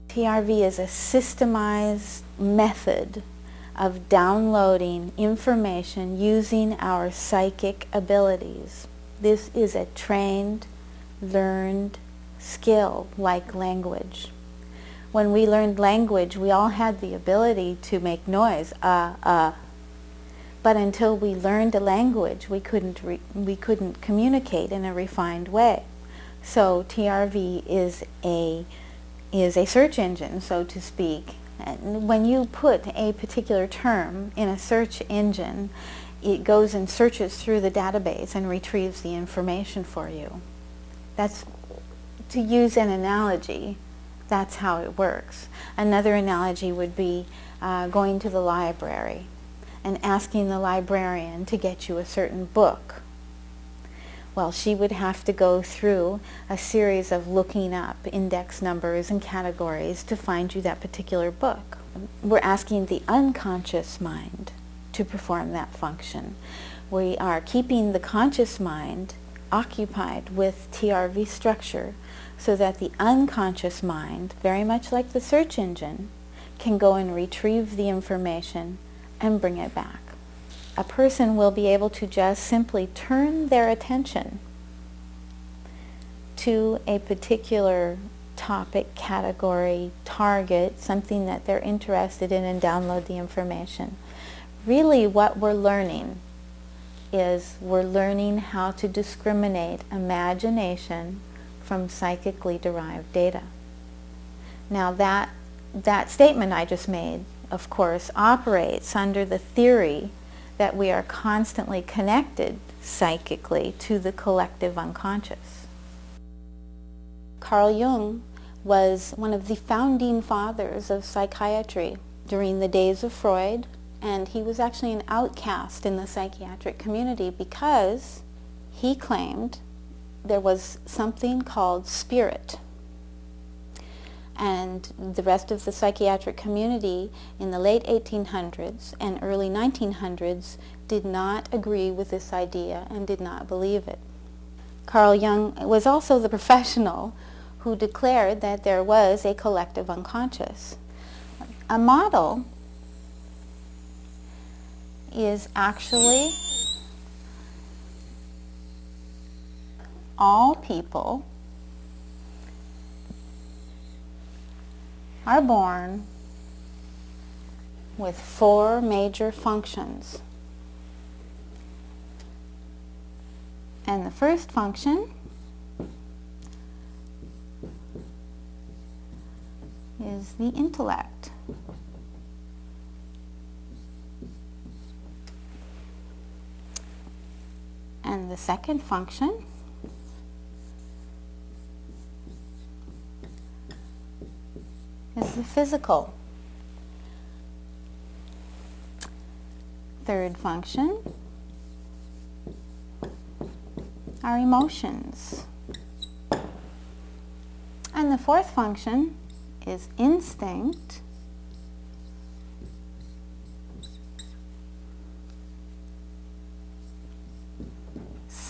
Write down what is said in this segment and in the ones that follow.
TRV is a systemized method of downloading information using our psychic abilities. This is a trained, learned skill like language. When we learned language, we all had the ability to make noise, but until we learned a language, we couldn't communicate in a refined way. So TRV is a search engine, so to speak. And when you put a particular term in a search engine, it goes and searches through the database and retrieves the information for you. That's, to use an analogy, that's how it works. Another analogy would be going to the library and asking the librarian to get you a certain book. Well, she would have to go through a series of looking up index numbers and categories to find you that particular book. We're asking the unconscious mind to perform that function. We are keeping the conscious mind occupied with TRV structure so that the unconscious mind, very much like the search engine, can go and retrieve the information and bring it back. A person will be able to just simply turn their attention to a particular topic, category, target, something that they're interested in, and download the information. Really what we're learning is we're learning how to discriminate imagination from psychically derived data. Now that statement I just made, of course, operates under the theory that we are constantly connected psychically to the collective unconscious. Carl Jung was one of the founding fathers of psychiatry during the days of Freud, and he was actually an outcast in the psychiatric community because he claimed there was something called spirit. And the rest of the psychiatric community in the late 1800s and early 1900s did not agree with this idea and did not believe it. Carl Jung was also the professional who declared that there was a collective unconscious. A model is actually all people are born with 4 major functions. And the first function is the intellect. And the second function is the physical. Third function are emotions. And the fourth function is instinct.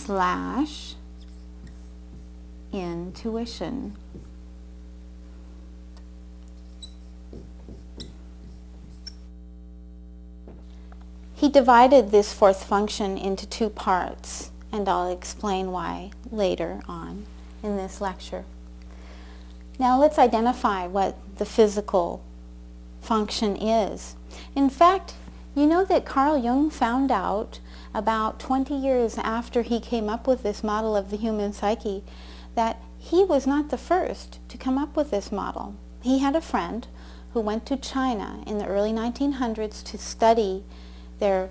/ intuition. He divided this fourth function into 2 parts, and I'll explain why later on in this lecture. Now let's identify what the physical function is. In fact, you know that Carl Jung found out about 20 years after he came up with this model of the human psyche that he was not the first to come up with this model. He had a friend who went to China in the early 1900s to study their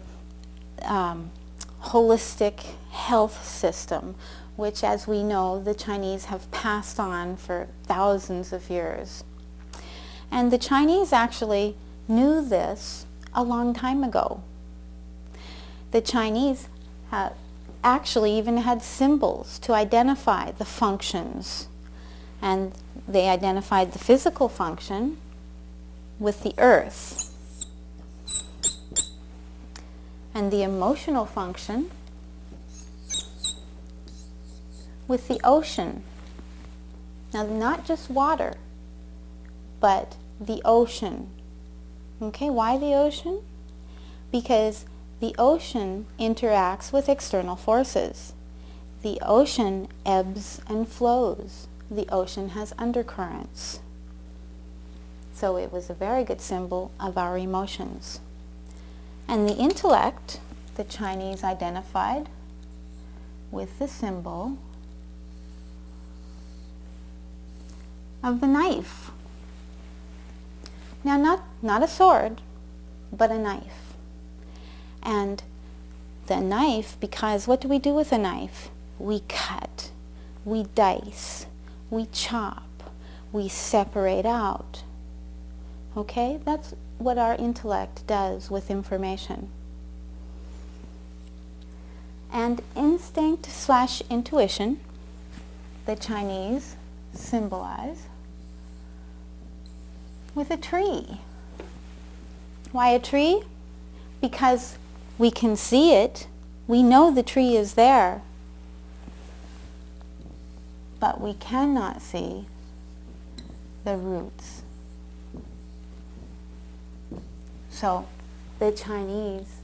holistic health system, which, as we know, the Chinese have passed on for thousands of years. And the Chinese actually knew this a long time ago. The Chinese actually even had symbols to identify the functions, and they identified the physical function with the earth, and the emotional function with the ocean. Now, not just water, but the ocean. Okay, why the ocean? Because the ocean interacts with external forces. The ocean ebbs and flows. The ocean has undercurrents. So it was a very good symbol of our emotions. And the intellect, the Chinese identified with the symbol of the knife. Now, not a sword, but a knife. And the knife, because what do we do with a knife? We cut, we dice, we chop, we separate out. Okay? That's what our intellect does with information. And instinct/intuition, the Chinese symbolize with a tree. Why a tree? Because we can see it. We know the tree is there. But we cannot see the roots. So the Chinese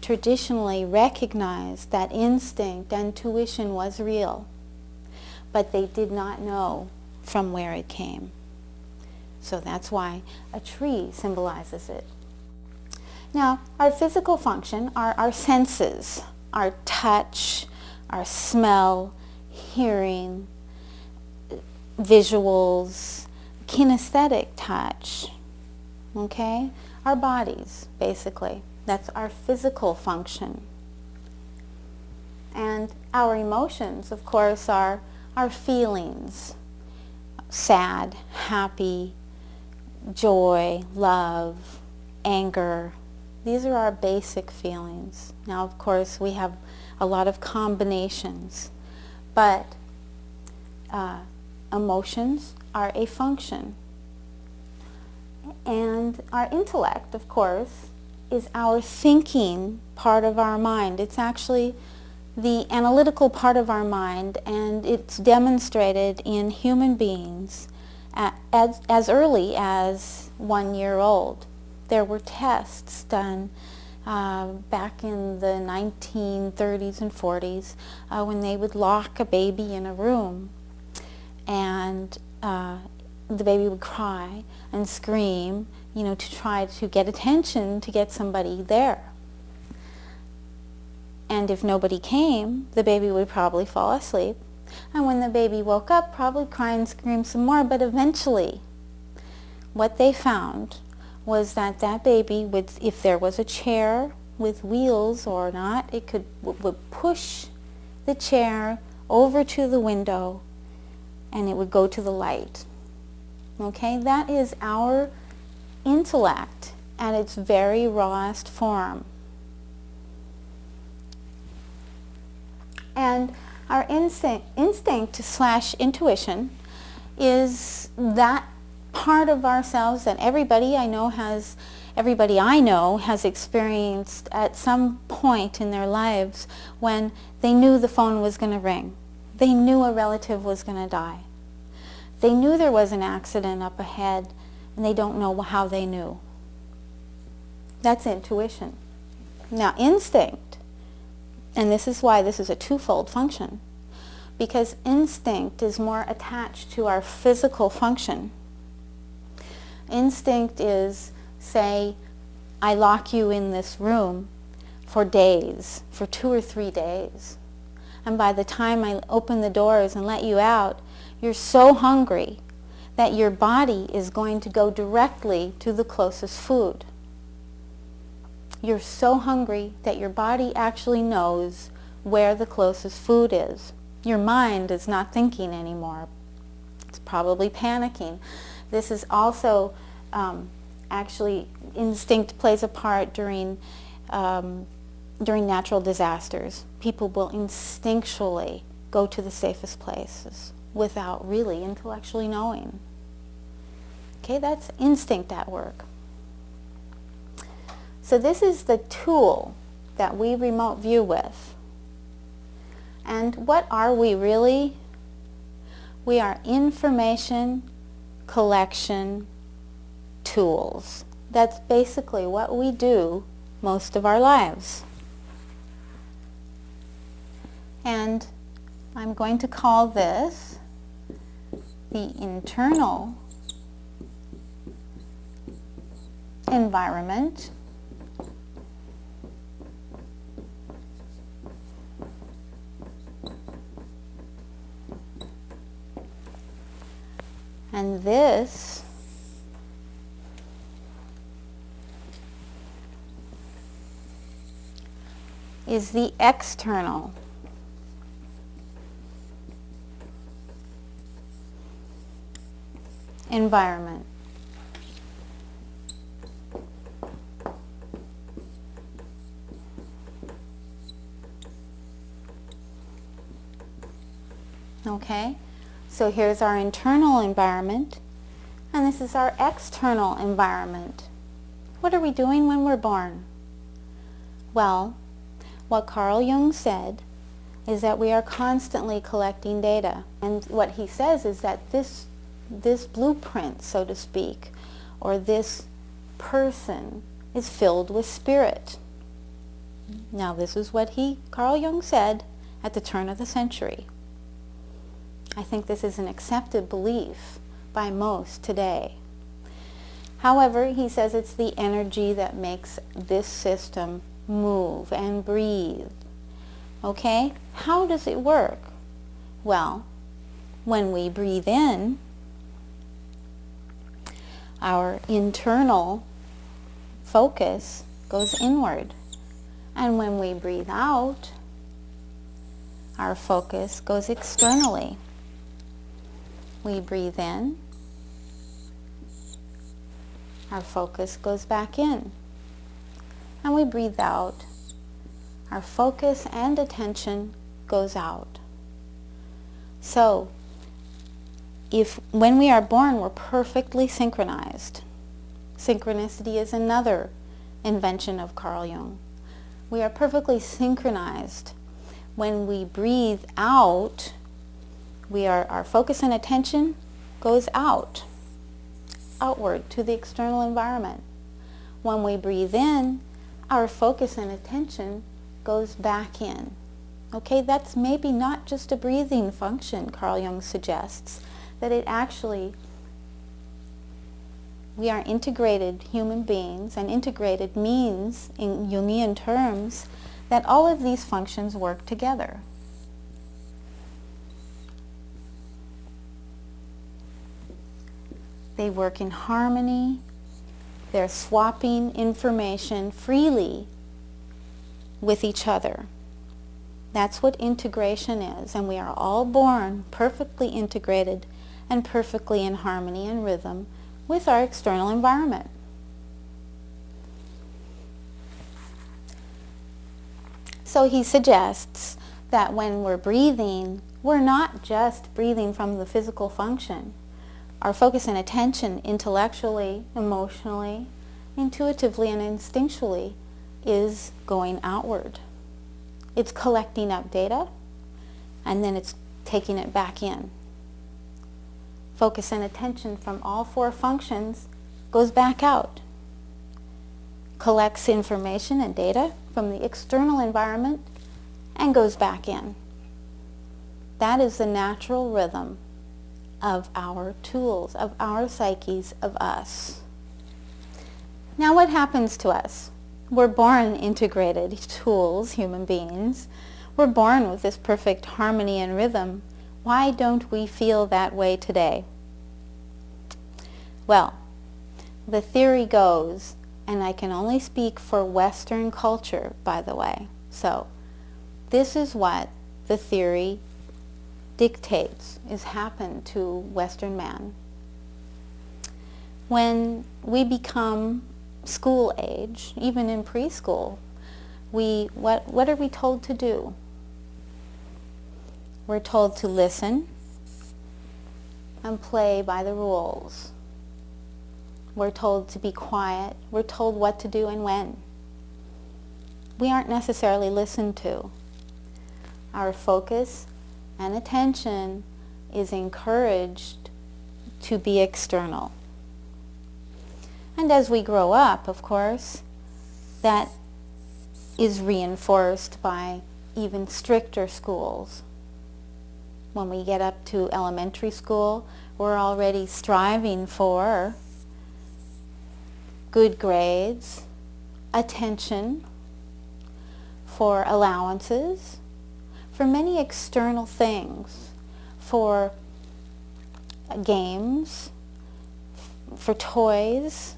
traditionally recognized that instinct and intuition was real, but they did not know from where it came. So that's why a tree symbolizes it. Now, our physical function are our senses, our touch, our smell, hearing, visuals, kinesthetic touch, okay? Our bodies, basically. That's our physical function. And our emotions, of course, are our feelings. Sad, happy, joy, love, anger. These are our basic feelings. Now, of course, we have a lot of combinations, but emotions are a function. And our intellect, of course, is our thinking part of our mind. It's actually the analytical part of our mind, and it's demonstrated in human beings as early as 1 year old. There were tests done back in the 1930s and 40s when they would lock a baby in a room, and the baby would cry and scream, to try to get attention, to get somebody there. And if nobody came, the baby would probably fall asleep. And when the baby woke up, probably cry and scream some more. But eventually, what they found was that that baby would, if there was a chair with wheels or not, it would push the chair over to the window and it would go to the light. Okay, that is our intellect at its very rawest form. And our instinct/intuition is that part of ourselves that everybody I know has experienced at some point in their lives when they knew the phone was going to ring. They knew a relative was going to die. They knew there was an accident up ahead, and they don't know how they knew. That's intuition. Now, instinct, and this is why this is a twofold function, because instinct is more attached to our physical function. Instinct is, say, I lock you in this room for days, for 2 or 3 days. And by the time I open the doors and let you out, you're so hungry that your body is going to go directly to the closest food. You're so hungry that your body actually knows where the closest food is. Your mind is not thinking anymore. It's probably panicking. This is also actually, instinct plays a part during natural disasters. People will instinctually go to the safest places without really intellectually knowing. Okay, that's instinct at work. So this is the tool that we remote view with. And what are we really? We are information collection tools. That's basically what we do most of our lives. And I'm going to call this the internal environment. And this is the external environment. Okay, so here's our internal environment, and this is our external environment. What are we doing when we're born? Well, what Carl Jung said is that we are constantly collecting data. And what he says is that this blueprint, so to speak, or this person is filled with spirit. Now, this is what Carl Jung said at the turn of the century. I think this is an accepted belief by most today. However, he says it's the energy that makes this system move and breathe. Okay? How does it work? Well, when we breathe in, our internal focus goes inward. And when we breathe out, our focus goes externally. We breathe in, our focus goes back in. And we breathe out, our focus and attention goes out. So, when we are born, we're perfectly synchronized. Synchronicity is another invention of Carl Jung. We are perfectly synchronized. When we breathe out, our focus and attention goes outward to the external environment. When we breathe in, our focus and attention goes back in. Okay, that's maybe not just a breathing function, Carl Jung suggests, that it actually, we are integrated human beings, and integrated means, in Jungian terms, that all of these functions work together. They work in harmony. They're swapping information freely with each other. That's what integration is, and we are all born perfectly integrated and perfectly in harmony and rhythm with our external environment. So he suggests that when we're breathing, we're not just breathing from the physical function. Our focus and attention intellectually, emotionally, intuitively, and instinctually is going outward. It's collecting up data, and then it's taking it back in. Focus and attention from all four functions goes back out. Collects information and data from the external environment and goes back in. That is the natural rhythm of our tools, of our psyches, of us. Now what happens to us? We're born integrated tools, human beings. We're born with this perfect harmony and rhythm. Why don't we feel that way today? Well, the theory goes, and I can only speak for Western culture, by the way. So, this is what the theory dictates is happened to Western man. When we become school age, even in preschool, what are we told to do? We're told to listen and play by the rules. We're told to be quiet. We're told what to do and when. We aren't necessarily listened to. Our focus and attention is encouraged to be external. And as we grow up, of course, that is reinforced by even stricter schools. When we get up to elementary school, we're already striving for good grades, attention, for allowances, for many external things, for games, for toys.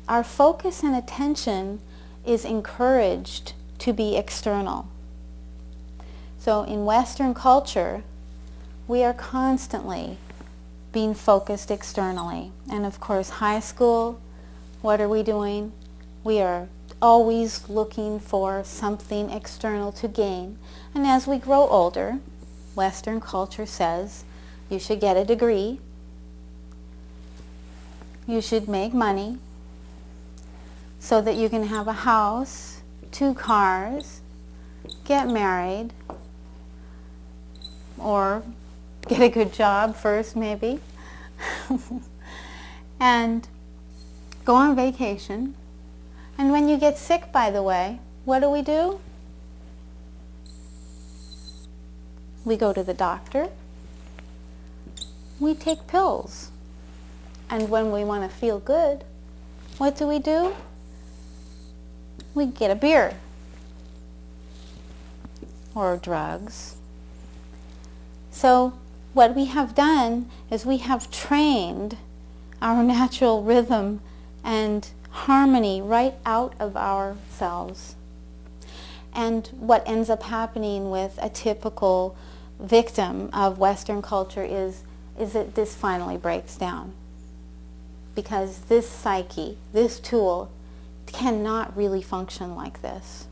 Our focus and attention is encouraged to be external. So in Western culture, we are constantly being focused externally. And of course, high school, what are we doing? We are always looking for something external to gain. And as we grow older, Western culture says you should get a degree, you should make money so that you can have a house, 2 cars, get married, or get a good job first maybe, and go on vacation. And when you get sick, by the way, what do? We go to the doctor, we take pills. And when we want to feel good, what do? We get a beer or drugs. So what we have done is we have trained our natural rhythm and harmony right out of ourselves. And what ends up happening with a typical victim of Western culture is that this finally breaks down. Because this psyche, this tool, cannot really function like this.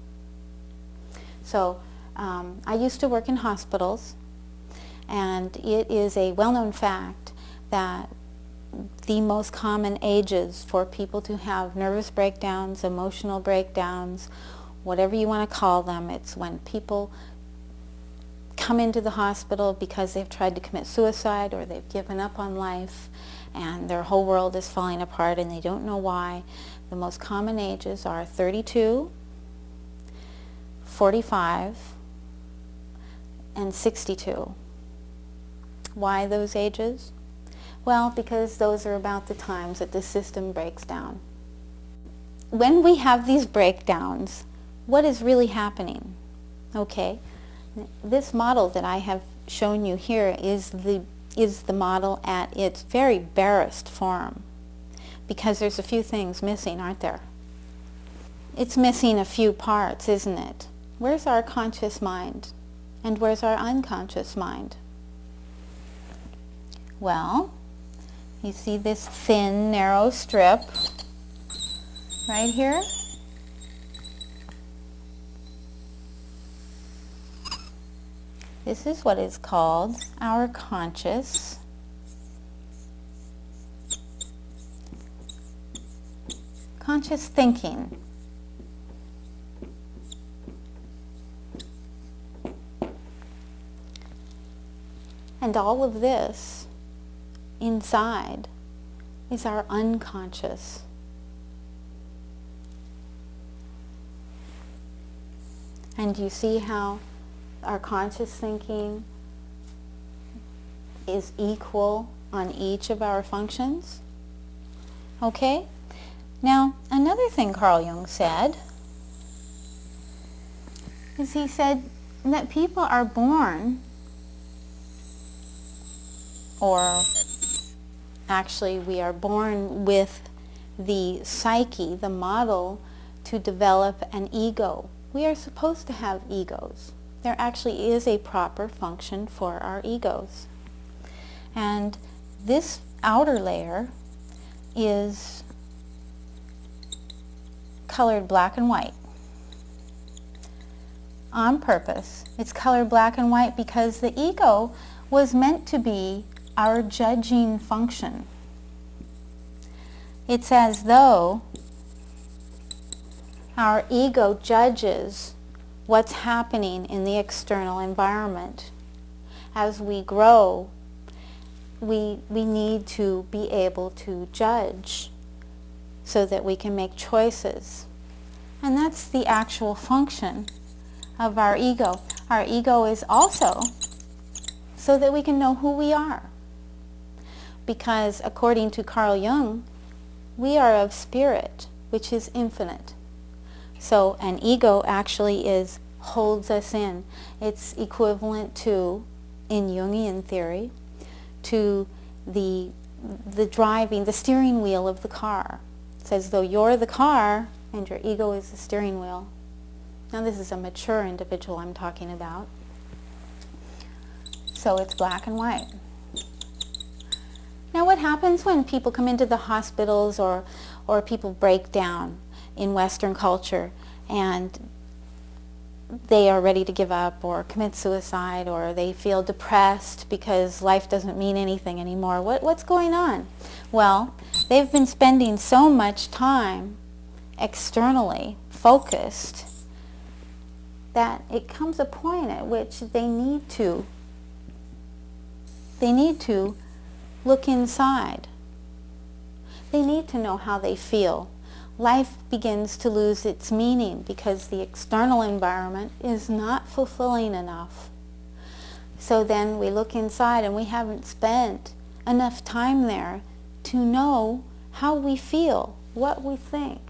So I used to work in hospitals, and it is a well-known fact that the most common ages for people to have nervous breakdowns, emotional breakdowns, whatever you want to call them, it's when people come into the hospital because they've tried to commit suicide or they've given up on life and their whole world is falling apart and they don't know why. The most common ages are 32, 45, and 62. Why those ages? Well, because those are about the times that the system breaks down. When we have these breakdowns, what is really happening? Okay, this model that I have shown you here is the model at its very barest form, because there's a few things missing, aren't there? It's missing a few parts, isn't it? Where's our conscious mind? And where's our unconscious mind? Well, you see this thin, narrow strip right here? This is what is called our conscious thinking. And all of this inside is our unconscious. And you see how our conscious thinking is equal on each of our functions? Okay? Now, another thing Carl Jung said is he said that people are born, or actually we are born with the psyche, the model, to develop an ego. We are supposed to have egos. There actually is a proper function for our egos. And this outer layer is colored black and white. On purpose. It's colored black and white because the ego was meant to be our judging function. It's as though our ego judges what's happening in the external environment. As we grow, we need to be able to judge so that we can make choices. And that's the actual function of our ego. Our ego is also so that we can know who we are. Because according to Carl Jung, we are of spirit, which is infinite. So an ego actually holds us in. It's equivalent to, in Jungian theory, to the driving, the steering wheel of the car. It's as though you're the car and your ego is the steering wheel. Now this is a mature individual I'm talking about. So it's black and white. Now what happens when people come into the hospitals or people break down in Western culture and they are ready to give up or commit suicide, or they feel depressed because life doesn't mean anything anymore? What's going on? Well, they've been spending so much time externally focused that it comes a point at which they need to look inside. They need to know how they feel. Life begins to lose its meaning because the external environment is not fulfilling enough. So then we look inside and we haven't spent enough time there to know how we feel, what we think,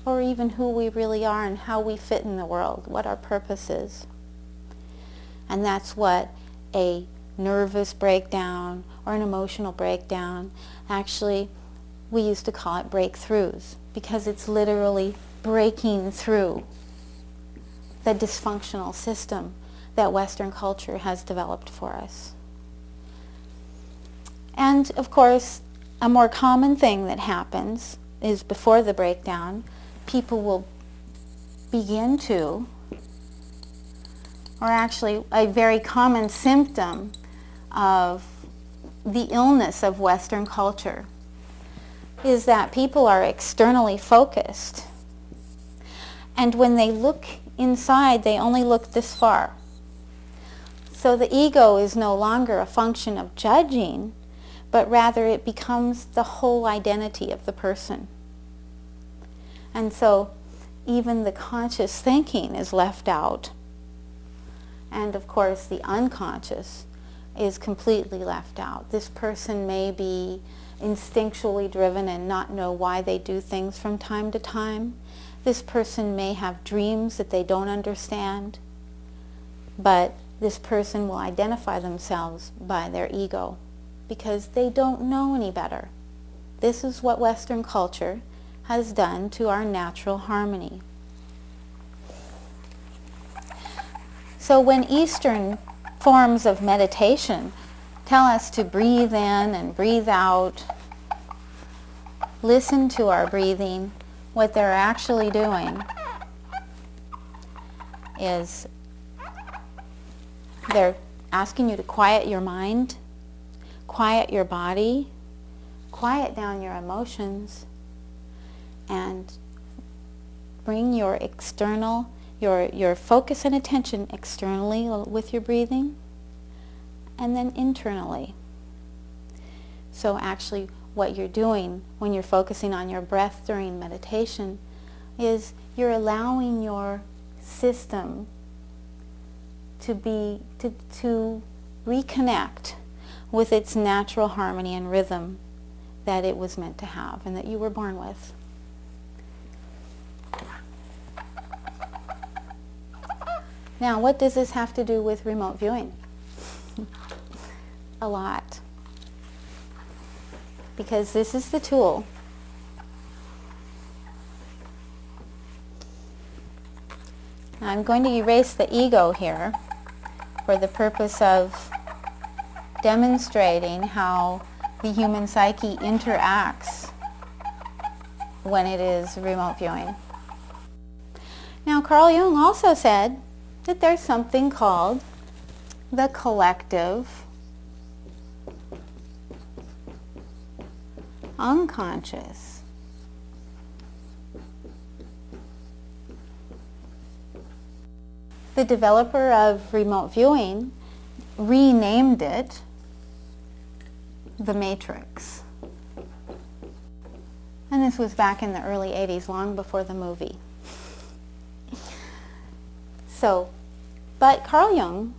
or even who we really are and how we fit in the world, what our purpose is. And that's what a nervous breakdown or an emotional breakdown, actually we used to call it breakthroughs, because it's literally breaking through the dysfunctional system that Western culture has developed for us. And of course, a more common thing that happens is before the breakdown, people will begin to, or actually a very common symptom of the illness of Western culture, is that people are externally focused. And when they look inside, they only look this far. So the ego is no longer a function of judging, but rather it becomes the whole identity of the person. And so even the conscious thinking is left out. And of course the unconscious is completely left out. This person may be instinctually driven and not know why they do things from time to time. This person may have dreams that they don't understand, but this person will identify themselves by their ego because they don't know any better. This is what Western culture has done to our natural harmony. So when Eastern forms of meditation tell us to breathe in and breathe out, listen to our breathing, what they're actually doing is they're asking you to quiet your mind, quiet your body, quiet down your emotions, and bring your external, your focus and attention externally with your breathing, and then internally. So actually what you're doing when you're focusing on your breath during meditation is you're allowing your system to reconnect with its natural harmony and rhythm that it was meant to have and that you were born with. Now, what does this have to do with remote viewing? A lot. Because this is the tool now I'm going to erase the ego here for the purpose of demonstrating how the human psyche interacts when it is remote viewing. Now, Carl Jung also said that there's something called the collective unconscious. The developer of remote viewing renamed it the matrix. And this was back in the early 80s, long before the movie. So, but Carl Jung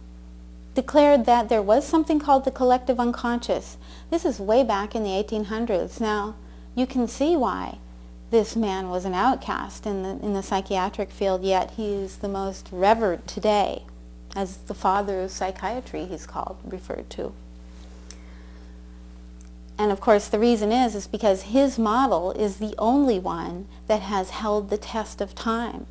declared that there was something called the collective unconscious. This is way back in the 1800s. Now, you can see why this man was an outcast in the psychiatric field, yet he is the most revered today, as the father of psychiatry he's referred to. And of course the reason is because his model is the only one that has held the test of time.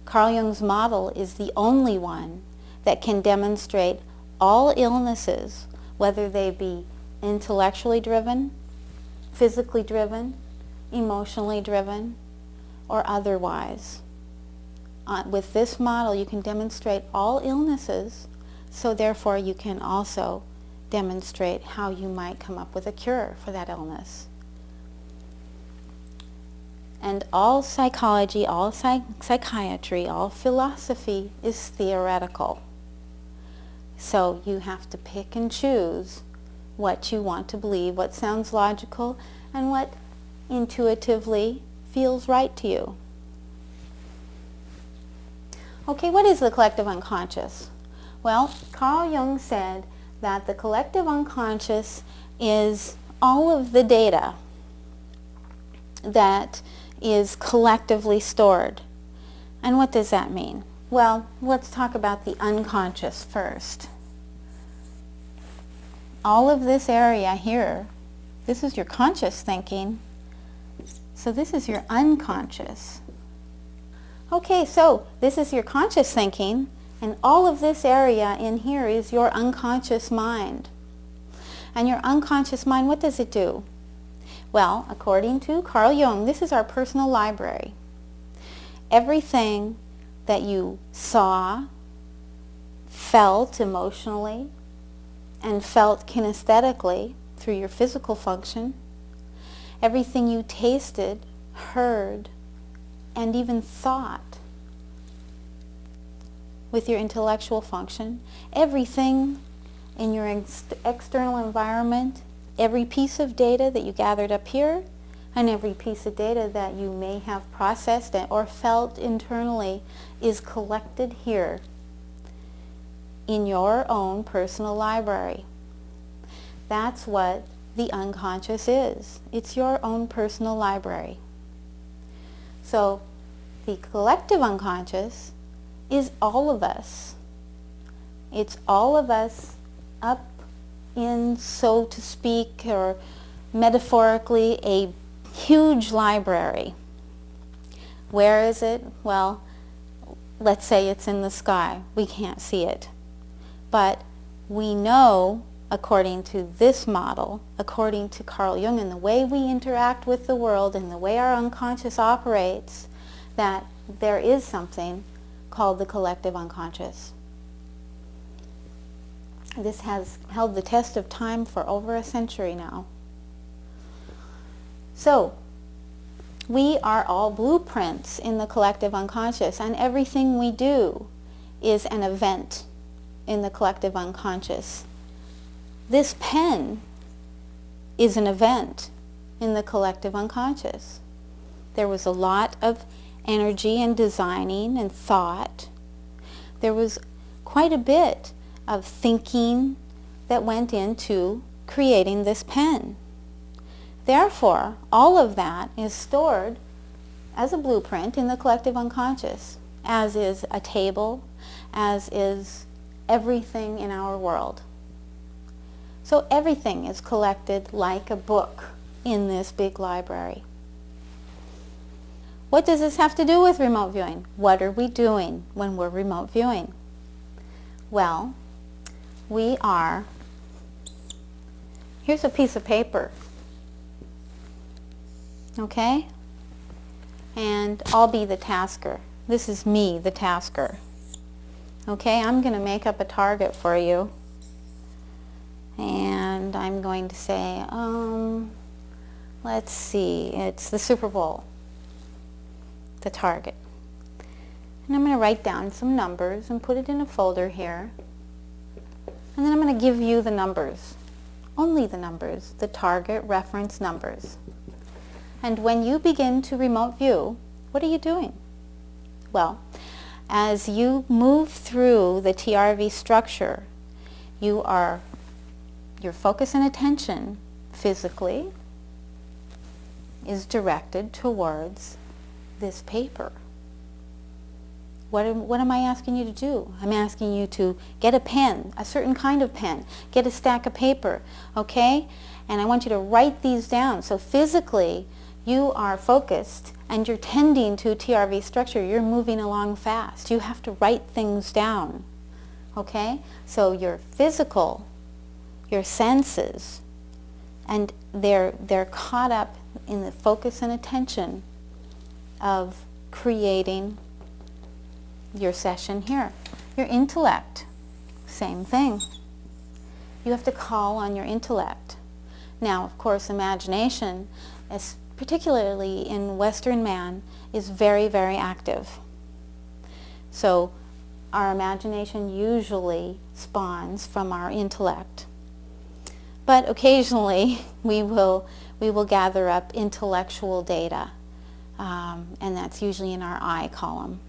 Carl Jung's model is the only one that can demonstrate all illnesses, whether they be intellectually driven, physically driven, emotionally driven, or otherwise. With this model you can demonstrate all illnesses, so therefore you can also demonstrate how you might come up with a cure for that illness. And all psychology, all psychiatry, all philosophy is theoretical. So you have to pick and choose what you want to believe, what sounds logical, and what intuitively feels right to you. Okay, what is the collective unconscious? Well, Carl Jung said that the collective unconscious is all of the data that is collectively stored. And what does that mean? Well, let's talk about the unconscious first. All of this area here, this is your conscious thinking, so this is your unconscious. Okay, so this is your conscious thinking, and all of this area in here is your unconscious mind. And your unconscious mind, what does it do? Well, according to Carl Jung, this is our personal library. Everything that you saw, felt emotionally, and felt kinesthetically through your physical function, everything you tasted, heard, and even thought with your intellectual function, everything in your external environment, every piece of data that you gathered up here, and every piece of data that you may have processed or felt internally is collected here in your own personal library. That's what the unconscious is. It's your own personal library. So the collective unconscious is all of us. It's all of us up in, so to speak, or metaphorically, a huge library. Where is it? Well, let's say it's in the sky. We can't see it. But we know, according to this model, according to Carl Jung, and the way we interact with the world and the way our unconscious operates, that there is something called the collective unconscious. This has held the test of time for over a century now. So, we are all blueprints in the collective unconscious, and everything we do is an event in the collective unconscious. This pen is an event in the collective unconscious. There was a lot of energy and designing and thought. There was quite a bit of thinking that went into creating this pen. Therefore, all of that is stored as a blueprint in the collective unconscious, as is a table, as is everything in our world. So everything is collected like a book in this big library. What does this have to do with remote viewing? What are we doing when we're remote viewing? Well, we are, here's a piece of paper, okay? And I'll be the tasker. This is me, the tasker. Okay, I'm going to make up a target for you. And I'm going to say, let's see, it's the Super Bowl, the target. And I'm going to write down some numbers and put it in a folder here. And then I'm going to give you the numbers, only the numbers, the target reference numbers. And when you begin to remote view, what are you doing? Well, as you move through the TRV structure, your focus and attention physically is directed towards this paper. What am I asking you to do? I'm asking you to get a pen, a certain kind of pen, get a stack of paper, okay? And I want you to write these down. So physically, you are focused and you're tending to TRV structure. You're moving along fast. You have to write things down, okay? So your physical, your senses, and they're caught up in the focus and attention of creating your session here. Your intellect, same thing. You have to call on your intellect. Now, of course, imagination, particularly in Western man, is very, very active. So our imagination usually spawns from our intellect. But occasionally we will gather up intellectual data, and that's usually in our I column.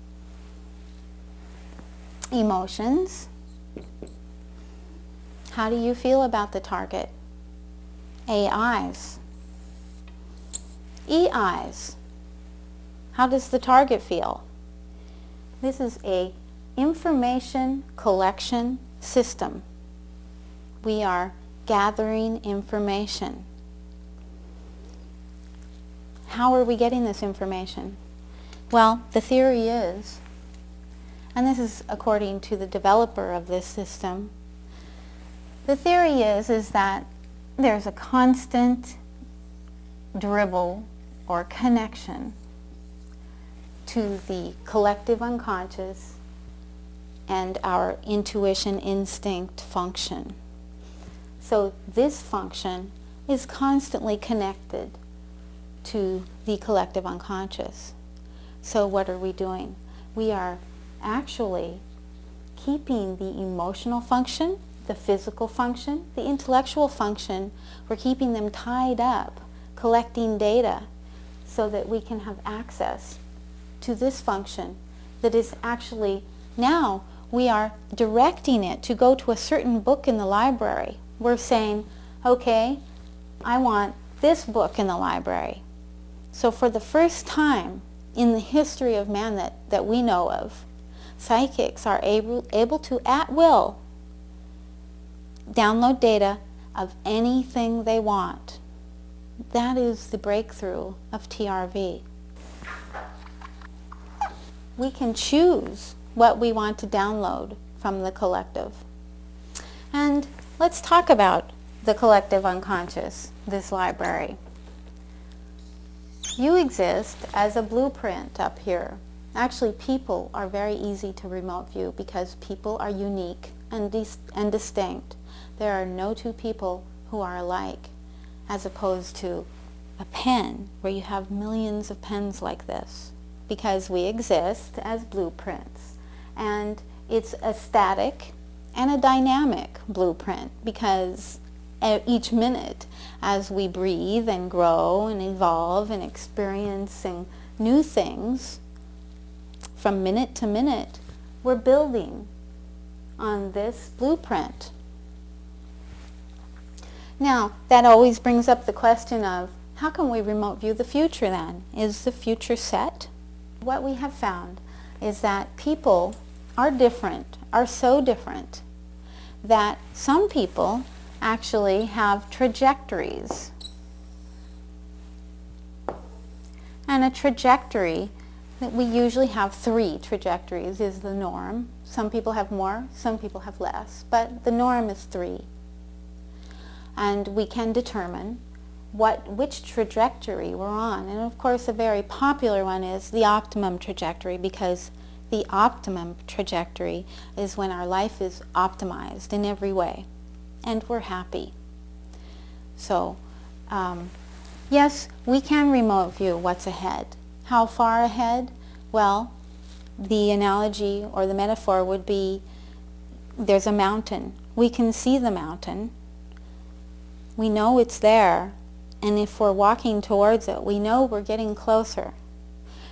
Emotions. How do you feel about the target? AIs. EIs. How does the target feel? This is a information collection system. We are gathering information. How are we getting this information? Well, the theory is, and this is according to the developer of this system, the theory is that there's a constant dribble or connection to the collective unconscious and our intuition instinct function. So this function is constantly connected to the collective unconscious. So what are we doing? We are actually keeping the emotional function, the physical function, the intellectual function, we're keeping them tied up, collecting data, so that we can have access to this function that is actually, now we are directing it to go to a certain book in the library. We're saying, okay, I want this book in the library. So for the first time in the history of man that we know of, psychics are able to, at will, download data of anything they want. That is the breakthrough of TRV. We can choose what we want to download from the collective. And let's talk about the collective unconscious, this library. You exist as a blueprint up here. Actually, people are very easy to remote view because people are unique and distinct. There are no two people who are alike, as opposed to a pen where you have millions of pens like this, because we exist as blueprints. And it's a static and a dynamic blueprint, because each minute, as we breathe and grow and evolve and experiencing new things, from minute to minute, we're building on this blueprint. Now, that always brings up the question of, how can we remote view the future then? Is the future set? What we have found is that people are different, are so different, that some people actually have trajectories. And a trajectory, that we usually have 3 trajectories is the norm. Some people have more, some people have less, but the norm is 3. And we can determine which trajectory we're on. And of course, a very popular one is the optimum trajectory, because the optimum trajectory is when our life is optimized in every way and we're happy. So, yes, we can remote view what's ahead. How far ahead? Well, the analogy or the metaphor would be, there's a mountain. We can see the mountain. We know it's there, And if we're walking towards it, we know we're getting closer.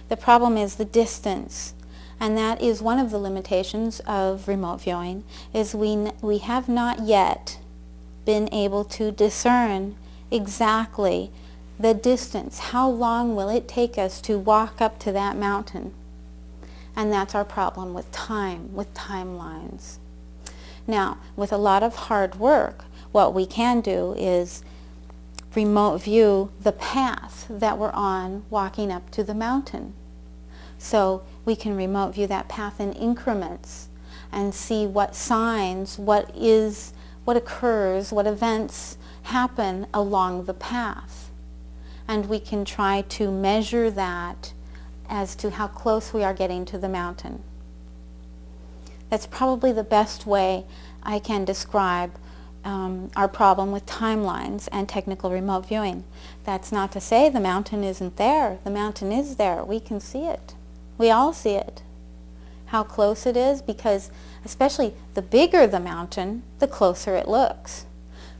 The problem is the distance. And that is one of the limitations of remote viewing, is we have not yet been able to discern exactly the distance. How long will it take us to walk up to that mountain? And that's our problem with time, with timelines. Now, with a lot of hard work, what we can do is remote view the path that we're on walking up to the mountain. So we can remote view that path in increments and see what signs, what occurs, what events happen along the path. And we can try to measure that as to how close we are getting to the mountain. That's probably the best way I can describe our problem with timelines and technical remote viewing. That's not to say the mountain isn't there. The mountain is there. We can see it. We all see it. How close it is, because especially the bigger the mountain, the closer it looks.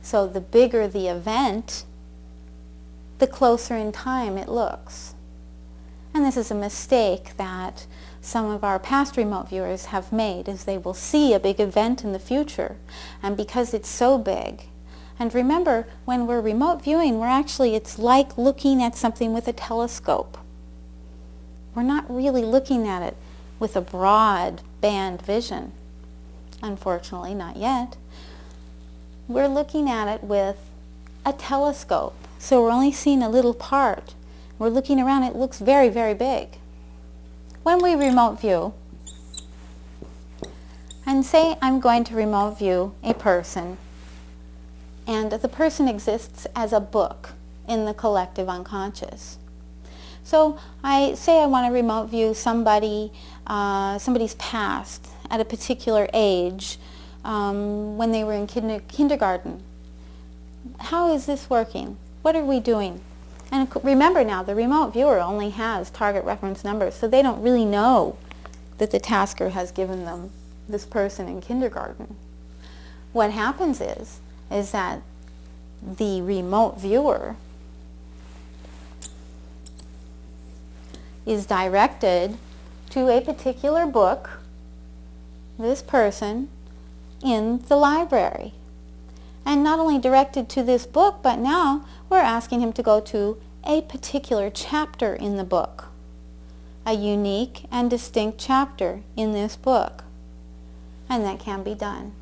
So the bigger the event, the closer in time it looks. And this is a mistake that some of our past remote viewers have made, is they will see a big event in the future, and because it's so big. And remember, when we're remote viewing, it's like looking at something with a telescope. We're not really looking at it with a broad band vision. Unfortunately, not yet. We're looking at it with a telescope, so we're only seeing a little part. We're looking around, it looks very, very big. When we remote view, and say I'm going to remote view a person, and the person exists as a book in the collective unconscious. So I say I want to remote view somebody's past at a particular age, when they were in kindergarten. How is this working? What are we doing? And remember now, the remote viewer only has target reference numbers, so they don't really know that the tasker has given them this person in kindergarten. What happens is that the remote viewer is directed to a particular book, this person, in the library. And not only directed to this book, but now we're asking him to go to a particular chapter in the book, a unique and distinct chapter in this book. And that can be done.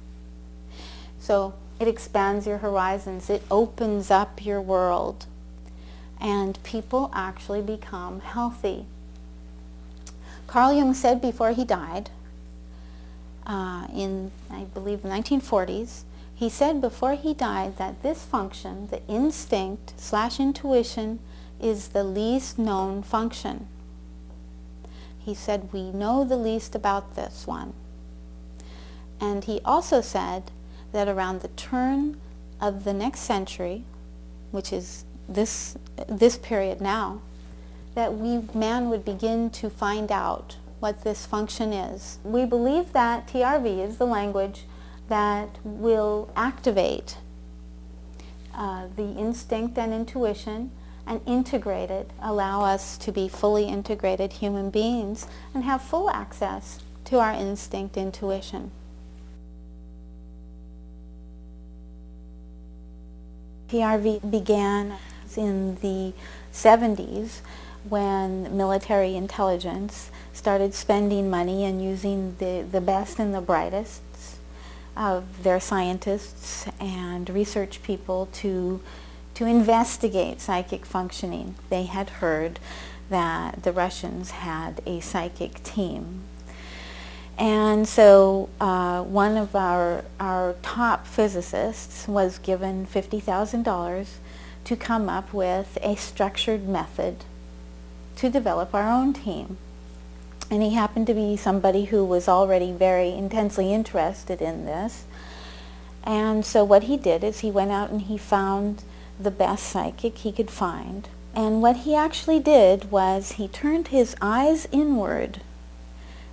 So it expands your horizons, it opens up your world, and people actually become healthy. Carl Jung said before he died, in, I believe, the 1940s, he said before he died that this function, the instinct/intuition, is the least known function. He said we know the least about this one. And he also said that around the turn of the next century, which is this period now, that man would begin to find out what this function is. We believe that TRV is the language that will activate the instinct and intuition and integrate it, allow us to be fully integrated human beings and have full access to our instinct intuition. TRV began in the 70s when military intelligence started spending money and using the best and the brightest of their scientists and research people to investigate psychic functioning. They had heard that the Russians had a psychic team. And so one of our top physicists was given $50,000 to come up with a structured method to develop our own team. And he happened to be somebody who was already very intensely interested in this. And so what he did is he went out and he found the best psychic he could find. And what he actually did was he turned his eyes inward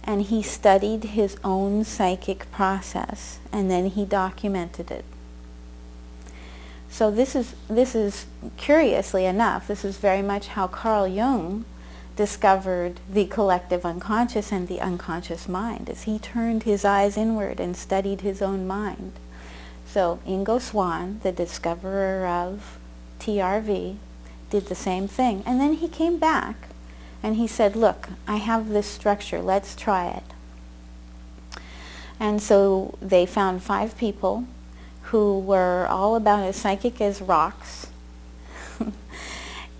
and he studied his own psychic process, and then he documented it. So this is curiously enough, this is very much how Carl Jung discovered the collective unconscious and the unconscious mind, as he turned his eyes inward and studied his own mind. So Ingo Swann, the discoverer of TRV, did the same thing. And then he came back and he said, look, I have this structure, let's try it. And so they found 5 people who were all about as psychic as rocks.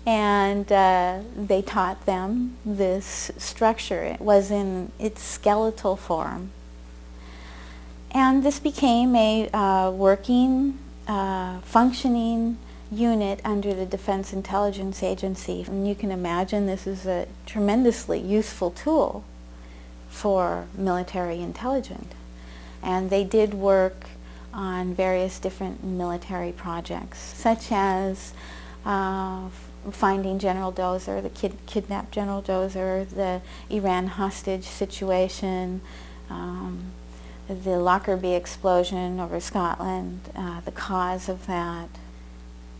And they taught them this structure. It was in its skeletal form. And this became a working, functioning unit under the Defense Intelligence Agency. And you can imagine this is a tremendously useful tool for military intelligence. And they did work on various different military projects, such as finding General Dozer, the kidnapped General Dozer, the Iran hostage situation, the Lockerbie explosion over Scotland, the cause of that.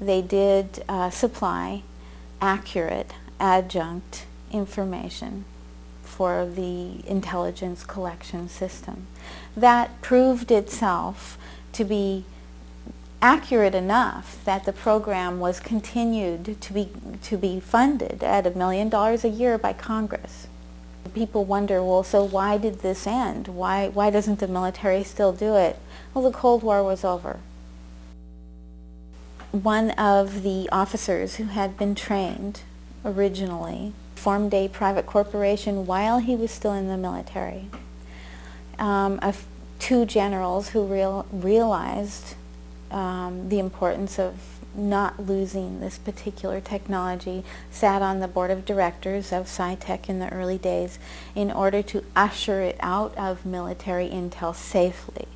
They did supply accurate adjunct information for the intelligence collection system. That proved itself to be accurate enough that the program was continued to be funded at $1 million a year by Congress. People wonder, well, so why did this end? Why doesn't the military still do it? Well, the Cold War was over. One of the officers who had been trained originally formed a private corporation while he was still in the military. 2 generals who realized the importance of not losing this particular technology sat on the board of directors of SciTech in the early days in order to usher it out of military intel safely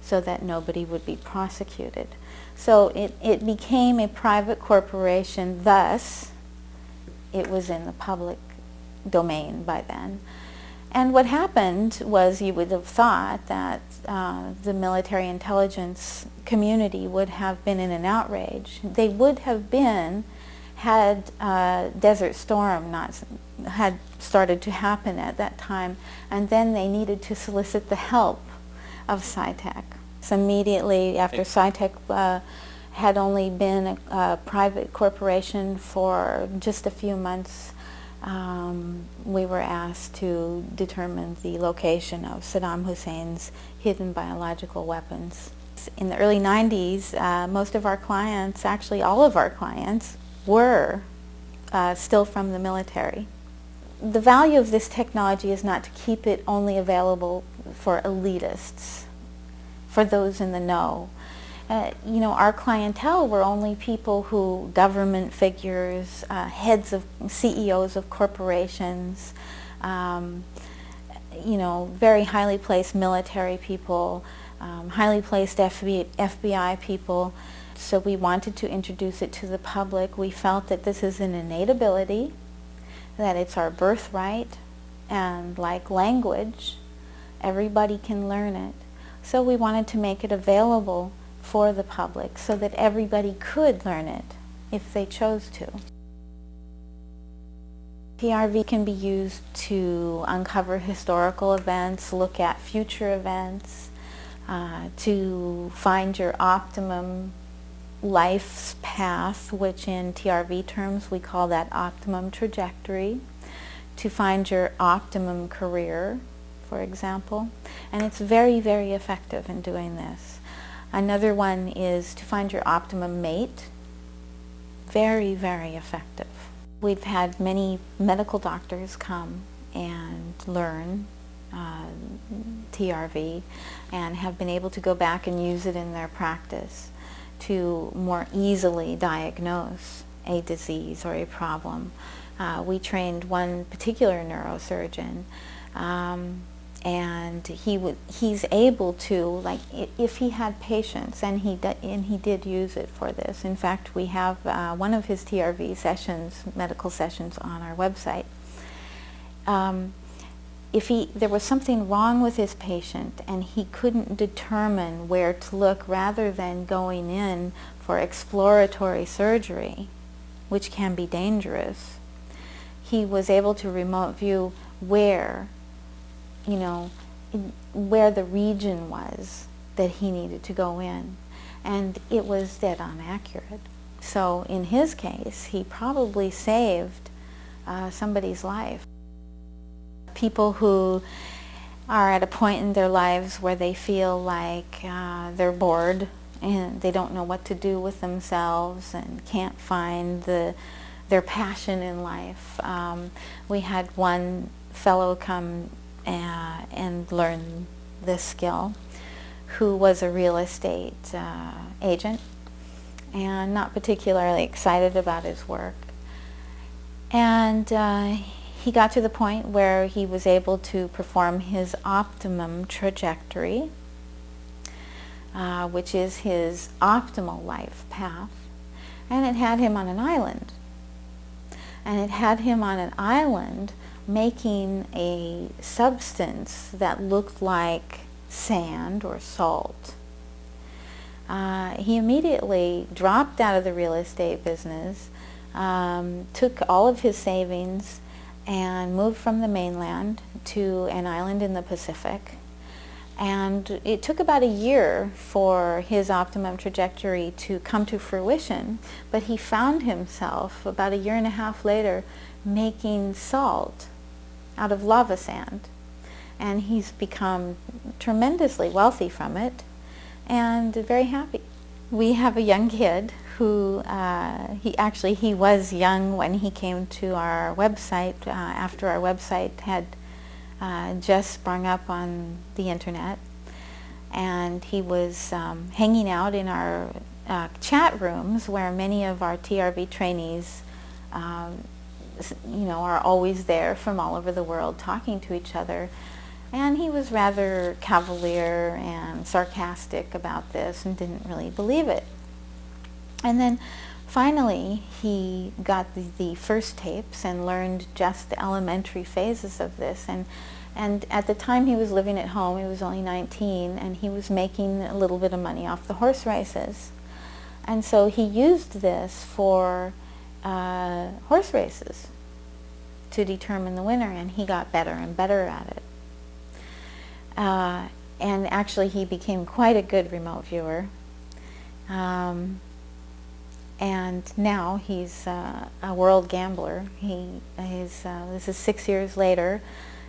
so that nobody would be prosecuted. So it became a private corporation, thus it was in the public domain by then. And what happened was, you would have thought that the military intelligence community would have been in an outrage. They would have been had Desert Storm not had started to happen at that time, and then they needed to solicit the help of SciTech. So immediately after SciTech had only been a private corporation for just a few months, we were asked to determine the location of Saddam Hussein's hidden biological weapons. In the early 90s, most of our clients, actually all of our clients, were still from the military. The value of this technology is not to keep it only available for elitists, for those in the know. You know, our clientele were only people who, government figures, heads of, CEOs of corporations, you know, very highly placed military people, highly placed FBI people. So we wanted to introduce it to the public. We felt that this is an innate ability, that it's our birthright, and like language, everybody can learn it. So we wanted to make it available for the public so that everybody could learn it if they chose to. TRV can be used to uncover historical events, look at future events, to find your optimum life's path, which in TRV terms we call that optimum trajectory, to find your optimum career, for example. And it's very, very effective in doing this. Another one is to find your optimum mate. Very, very effective. We've had many medical doctors come and learn TRV and have been able to go back and use it in their practice to more easily diagnose a disease or a problem. We trained one particular neurosurgeon, and he's able to, like, if he had patients, and he did use it for this. In fact, we have one of his TRV sessions, medical sessions, on our website. If there was something wrong with his patient and he couldn't determine where to look, rather than going in for exploratory surgery, which can be dangerous, he was able to remote view where, where the region was that he needed to go in. And it was dead on accurate. So in his case, he probably saved somebody's life. People who are at a point in their lives where they feel like they're bored and they don't know what to do with themselves and can't find their passion in life. We had one fellow come and learn this skill, who was a real estate agent and not particularly excited about his work. And he got to the point where he was able to perform his optimum trajectory, which is his optimal life path, and it had him on an island. And it had him on an island making a substance that looked like sand or salt. He immediately dropped out of the real estate business, took all of his savings and moved from the mainland to an island in the Pacific. And it took about a year for his optimum trajectory to come to fruition, but he found himself about a year and a half later making salt out of lava sand. And he's become tremendously wealthy from it and very happy. We have a young kid who, he was young when he came to our website after our website had just sprung up on the internet. And he was hanging out in our chat rooms where many of our TRV trainees are always there from all over the world talking to each other. And he was rather cavalier and sarcastic about this and didn't really believe it. And then finally he got the first tapes and learned just the elementary phases of this. And at the time he was living at home, he was only 19, and he was making a little bit of money off the horse races. And so he used this for horse races to determine the winner, and he got better and better at it. And actually he became quite a good remote viewer. And now he's a world gambler. This is 6 years later,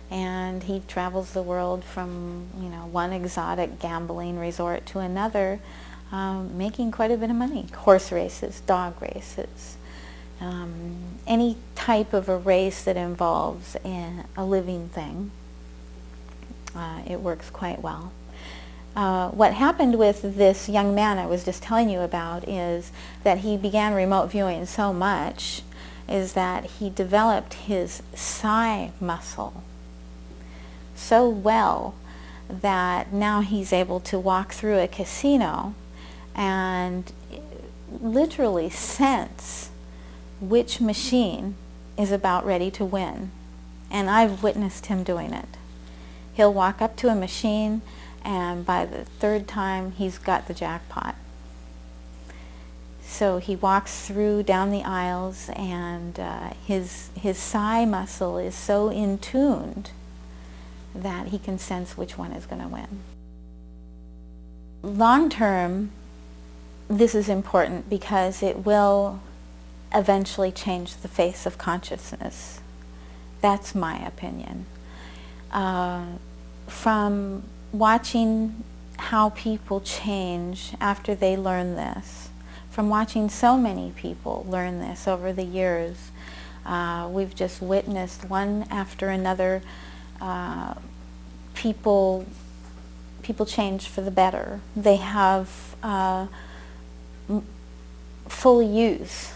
and he travels the world from one exotic gambling resort to another, making quite a bit of money. Horse races, dog races, any type of a race that involves a living thing. It works quite well. What happened with this young man I was just telling you about is that he began remote viewing so much is that he developed his psi muscle so well that now he's able to walk through a casino and literally sense which machine is about ready to win. And I've witnessed him doing it. He'll walk up to a machine, and by the third time he's got the jackpot. So he walks through down the aisles, and his psi muscle is so in tuned that he can sense which one is going to win. Long term, this is important because it will eventually change the face of consciousness. That's my opinion. From watching how people change after they learn this, from watching so many people learn this over the years, we've just witnessed one after another people change for the better. They have full use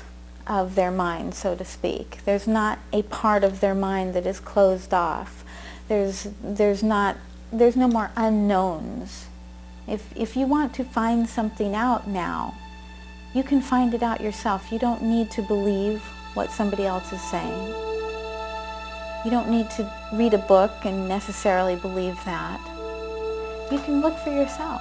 of their mind, so to speak. There's not a part of their mind that is closed off. There's no more unknowns. If you want to find something out now, you can find it out yourself. You don't need to believe what somebody else is saying. You don't need to read a book and necessarily believe that. You can look for yourself.